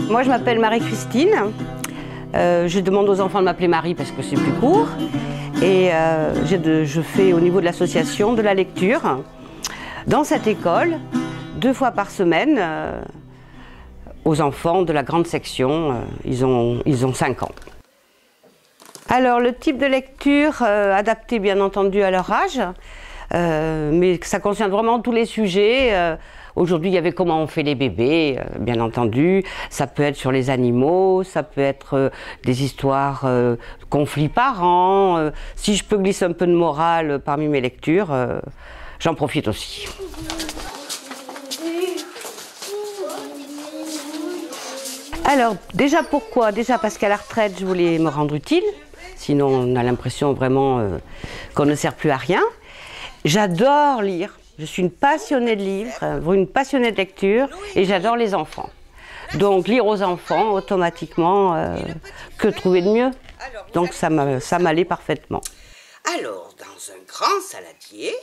Moi, je m'appelle Marie-Christine. Je demande aux enfants de m'appeler Marie parce que c'est plus court. Et je fais au niveau de l'association de la lecture dans cette école 2 fois par semaine aux enfants de la grande section. Ils ont 5 ans. Alors, le type de lecture adapté bien entendu à leur âge, mais ça concerne vraiment tous les sujets. Aujourd'hui, il y avait comment on fait les bébés, bien entendu. Ça peut être sur les animaux, ça peut être des histoires, conflits parents. Si je peux glisser un peu de morale parmi mes lectures, j'en profite aussi. Alors, déjà pourquoi? Déjà parce qu'à la retraite, je voulais me rendre utile. Sinon, on a l'impression vraiment qu'on ne sert plus à rien. J'adore lire. Je suis une passionnée de livres, une passionnée de lecture et j'adore les enfants. Donc lire aux enfants, automatiquement, que trouver de mieux? Donc ça m'allait parfaitement. Alors, dans un grand saladier,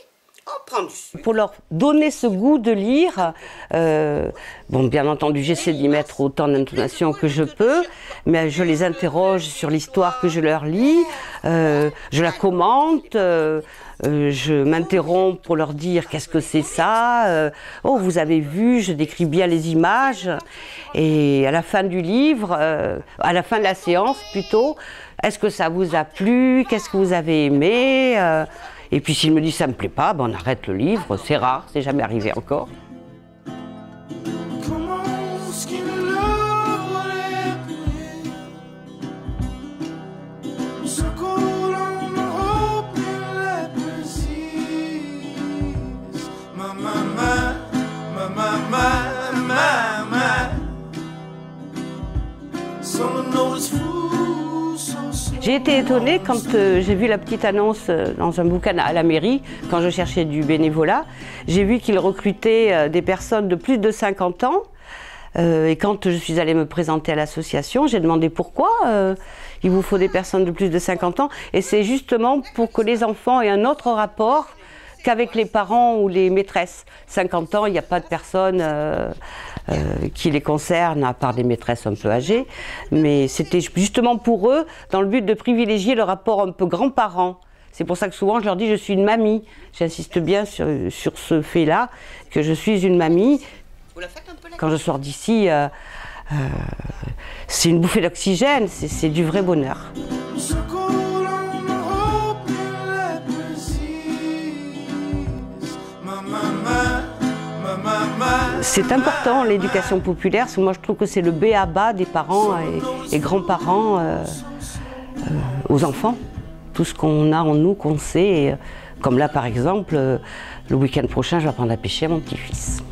on prend du sucre. Pour leur donner ce goût de lire, bon, bien entendu, j'essaie d'y mettre autant d'intonation que je peux, mais je les interroge sur l'histoire que je leur lis, je la commente, je m'interromps pour leur dire qu'est-ce que c'est ça, oh vous avez vu, je décris bien les images, et à la fin du livre, à la fin de la séance plutôt, est-ce que ça vous a plu, qu'est-ce que vous avez aimé, et puis s'il me dit ça me plaît pas, ben on arrête le livre, c'est rare, c'est jamais arrivé encore. J'ai été étonnée quand j'ai vu la petite annonce dans un bouquin à la mairie, quand je cherchais du bénévolat. J'ai vu qu'ils recrutaient des personnes de plus de 50 ans. Et quand je suis allée me présenter à l'association, j'ai demandé pourquoi il vous faut des personnes de plus de 50 ans. Et c'est justement pour que les enfants aient un autre rapport qu'avec les parents ou les maîtresses. 50 ans, il n'y a pas de personnes qui les concernent, à part des maîtresses un peu âgées. Mais c'était justement pour eux, dans le but de privilégier le rapport un peu grand-parent. C'est pour ça que souvent je leur dis je suis une mamie. J'insiste bien sur ce fait-là, que je suis une mamie. Quand je sors d'ici, c'est une bouffée d'oxygène, c'est du vrai bonheur. C'est important l'éducation populaire, parce que moi je trouve que c'est le b.a.-ba des parents et grands-parents aux enfants. Tout ce qu'on a en nous, qu'on sait, comme là par exemple, le week-end prochain je vais apprendre à pêcher à mon petit-fils.